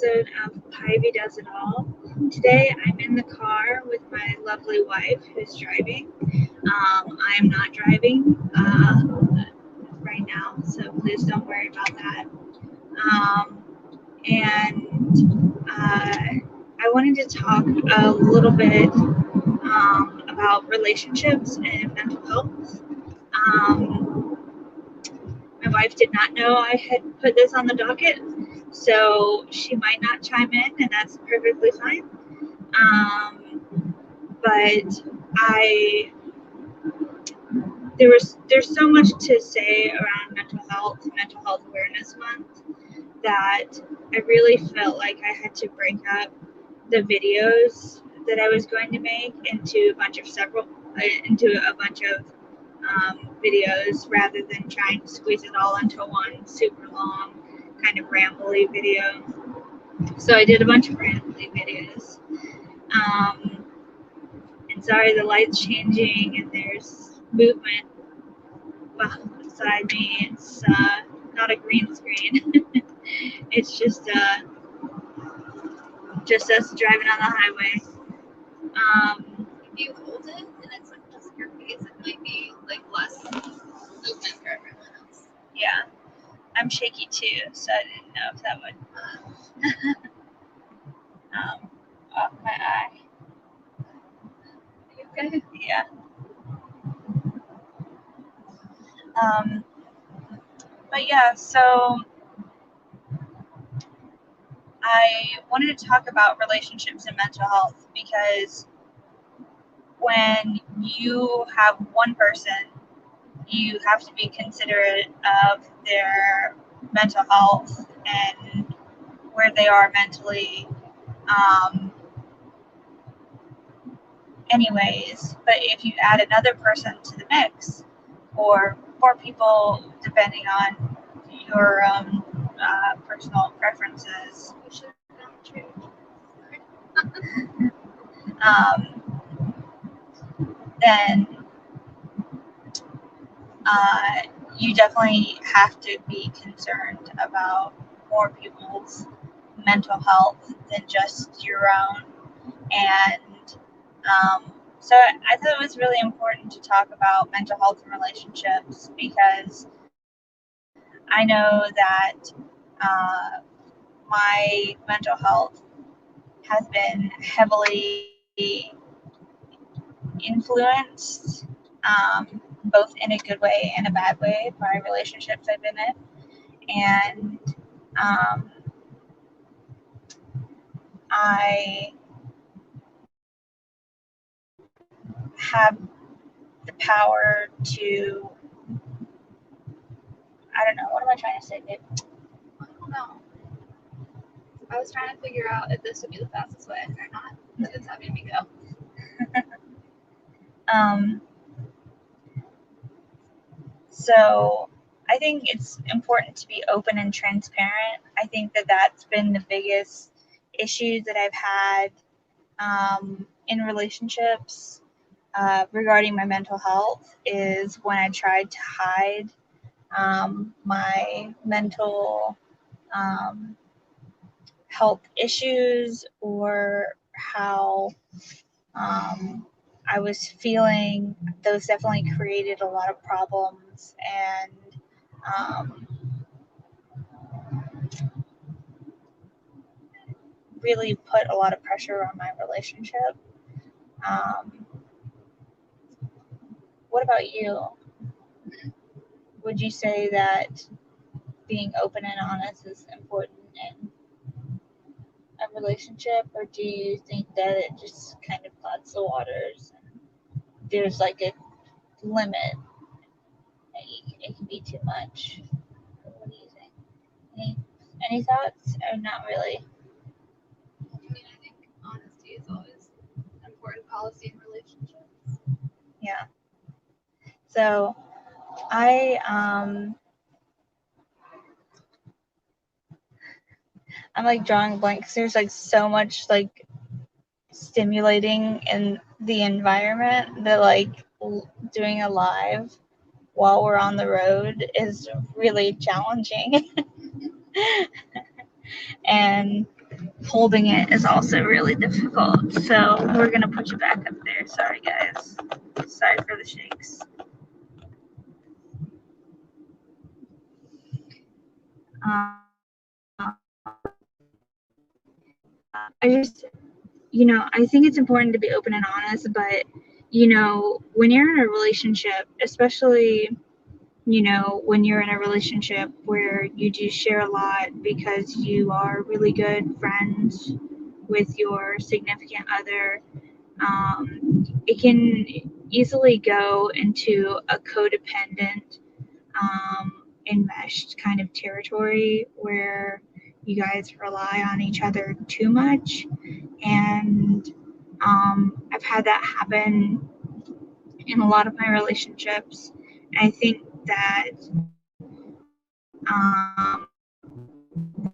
episode of Ivy Does It All. Today I'm in the car with my lovely wife who's driving. I am not driving right now, so please don't worry about that. I wanted to talk a little bit about relationships and mental health. My wife did not know I had put this on the docket, so she might not chime in, and that's perfectly fine. But there's so much to say around Mental Health Awareness Month, that I really felt like I had to break up the videos that I was going to make into a bunch of videos rather than trying to squeeze it all into one super long kind of rambly video. So I did a bunch of rambly videos. And sorry, the light's changing and there's movement beside me. It's not a green screen. It's just us driving on the highway. If you hold it and it's like just your face, it might be like less movement for everyone else. Yeah, I'm shaky too, so I didn't know if that would off my eye. Are you okay? Yeah. But yeah, so I wanted to talk about relationships and mental health because when you have one person, you have to be considerate of their mental health and where they are mentally. Anyways, but if you add another person to the mix, or 4 people, depending on your personal preferences, We should have gone to church. then you definitely have to be concerned about more people's mental health than just your own. And so I thought it was really important to talk about mental health and relationships because I know that my mental health has been heavily influenced, both in a good way and a bad way, by relationships I've been in. And I have the power to, I don't know, what am I trying to say, babe? I don't know. I was trying to figure out if this would be the fastest way or not, but it's having me go. So I think it's important to be open and transparent. I think that that's been the biggest issue that I've had in relationships regarding my mental health, is when I tried to hide my mental health issues, or how I was feeling. Those definitely created a lot of problems, and really put a lot of pressure on my relationship. What about you? Would you say that being open and honest is important in a relationship, or do you think that it just kind of floods the waters and there's like a limit? It can be too much. What do you think? Any thoughts, or not really? I mean, I think honesty is always an important policy in relationships. Yeah. So I'm like drawing blanks. There's like so much like stimulating in the environment that like doing a live while we're on the road is really challenging. And holding it is also really difficult. So we're going to put you back up there. Sorry, guys. Sorry for the shakes. I just, I think it's important to be open and honest, but, when you're in a relationship, especially, when you're in a relationship where you do share a lot because you are really good friends with your significant other, it can easily go into a codependent, enmeshed kind of territory where you guys rely on each other too much. And I've had that happen in a lot of my relationships. And I think that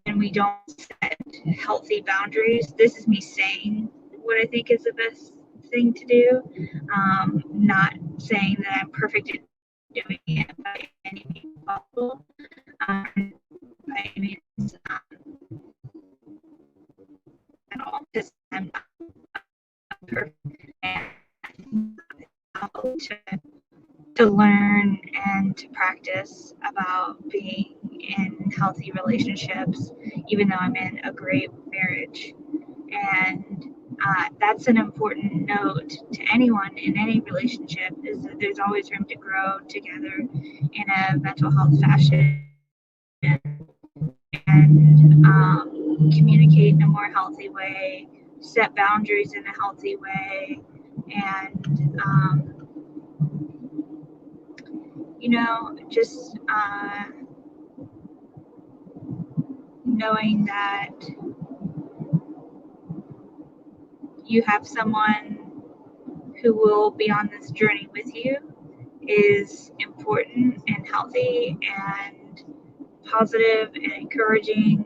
when we don't set healthy boundaries, this is me saying what I think is the best thing to do. Not saying that I'm perfect at doing it by any means possible. By any means at all, because I'm not perfect. And to learn and to practice about being in healthy relationships, even though I'm in a great marriage. And that's an important note to anyone in any relationship, is that there's always room to grow together in a mental health fashion, and communicate in a more healthy way, set boundaries in a healthy way, and just knowing that you have someone who will be on this journey with you is important and healthy and positive and encouraging,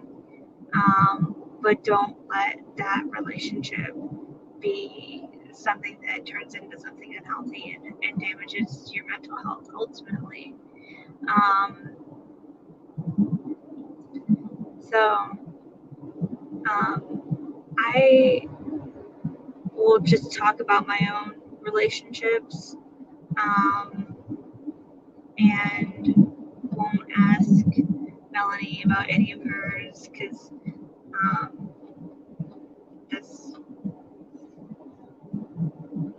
but don't let that relationship be something that turns into something unhealthy and damages your mental health ultimately. So I will just talk about my own relationships, and won't ask Melanie about any of hers, because that's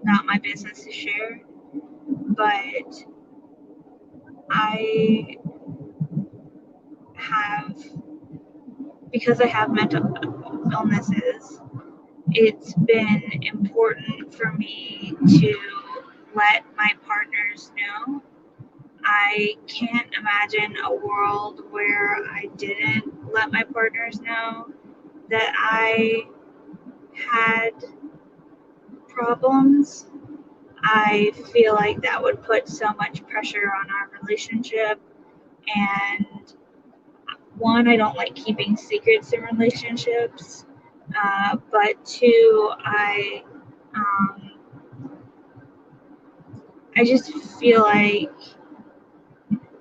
not my business to share. But I have, because I have mental illnesses, it's been important for me to let my partners know. I can't imagine a world where I didn't let my partners know that I had problems. I feel like that would put so much pressure on our relationship. And one, I don't like keeping secrets in relationships. But two, I just feel like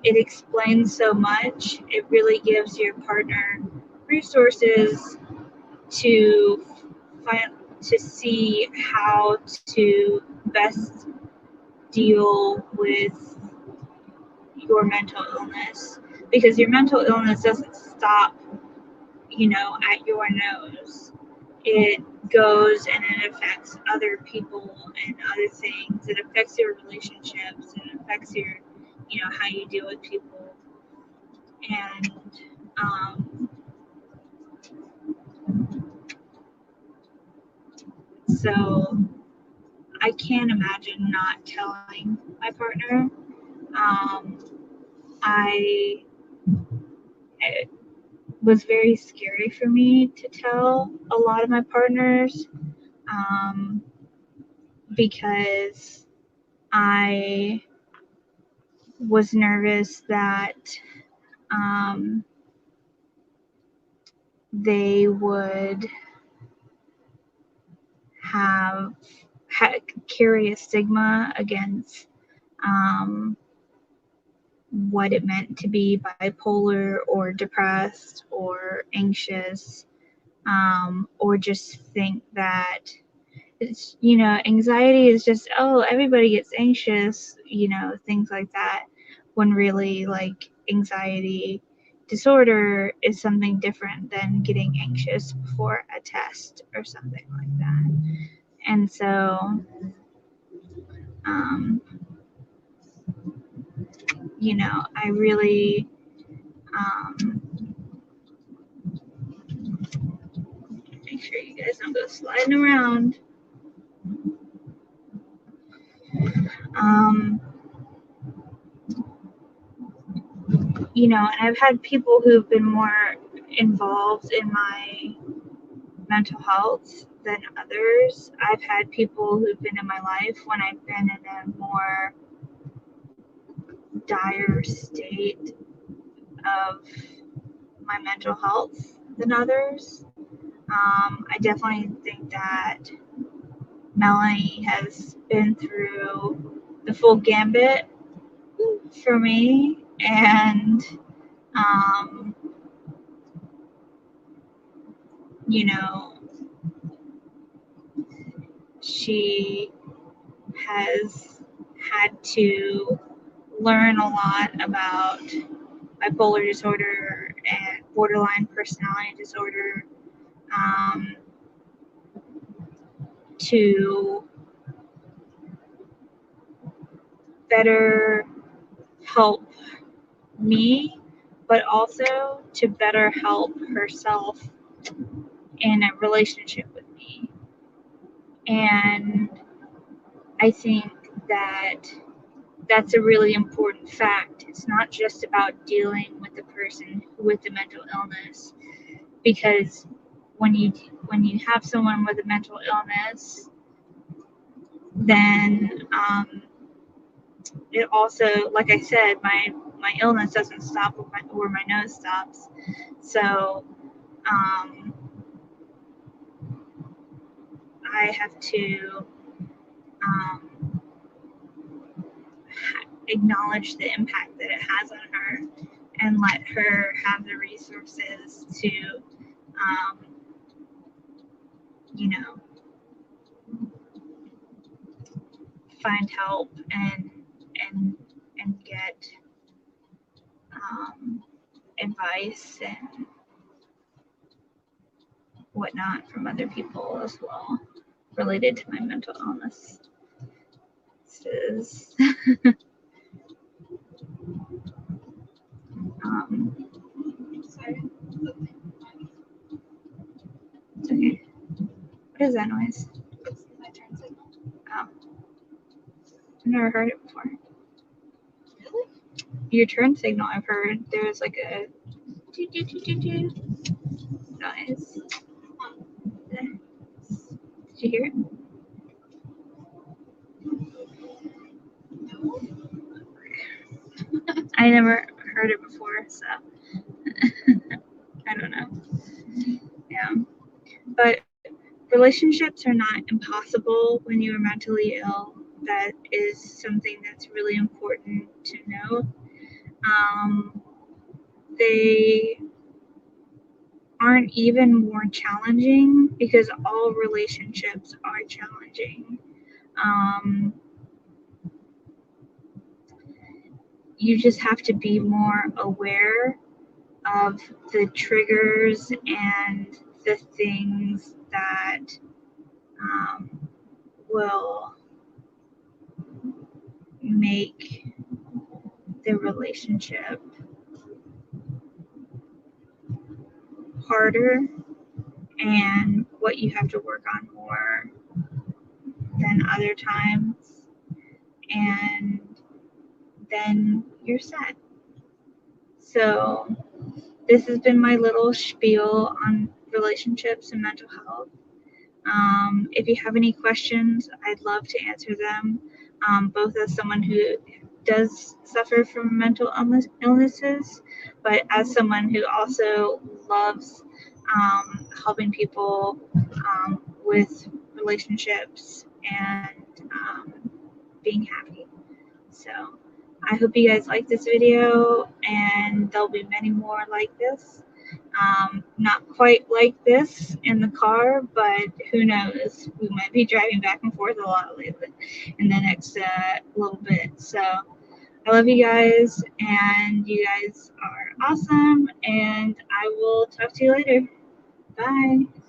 it explains so much. It really gives your partner resources to to see how to best deal with your mental illness, because your mental illness doesn't stop, at your nose. It goes and it affects other people and other things. It affects your relationships. It affects your, how you deal with people. And so I can't imagine not telling my partner. It was very scary for me to tell a lot of my partners, because I was nervous that they would carry a stigma against what it meant to be bipolar or depressed or anxious, or just think that it's, you know, anxiety is just, oh, everybody gets anxious, you know, things like that, when really, like, anxiety disorder is something different than getting anxious before a test or something like that. And so, you know, I really, make sure you guys don't go sliding around. You know, and I've had people who've been more involved in my mental health than others. I've had people who've been in my life when I've been in a more dire state of my mental health than others. I definitely think that Melanie has been through the full gambit for me, and you know, she has had to learn a lot about bipolar disorder and borderline personality disorder, to better help me, but also to better help herself in a relationship with me. And I think that that's a really important fact. It's not just about dealing with the person with the mental illness, because when you have someone with a mental illness, then it also, like I said, my illness doesn't stop where my nose stops. So I have to acknowledge the impact that it has on her and let her have the resources to, you know, find help and get advice and whatnot from other people as well related to my mental illness. Sorry. It's okay. What is that noise? It's my turn signal. Oh. I've never heard it before. Really? Your turn signal, I've heard. There's like a doo doo doo doo doo noise. Did you hear it? No. I never heard it before, so I don't know. Yeah. But relationships are not impossible when you are mentally ill. That is something that's really important to know. They aren't even more challenging because all relationships are challenging. You just have to be more aware of the triggers and the things that will make the relationship harder and what you have to work on more than other times, and then you're set. So this has been my little spiel on relationships and mental health. If you have any questions, I'd love to answer them, both as someone who does suffer from mental illnesses, but as someone who also loves helping people with relationships and being happy. So I hope you guys like this video, and there'll be many more like this. Not quite like this in the car, but who knows? We might be driving back and forth a lot lately in the next little bit. So I love you guys, and you guys are awesome. And I will talk to you later. Bye.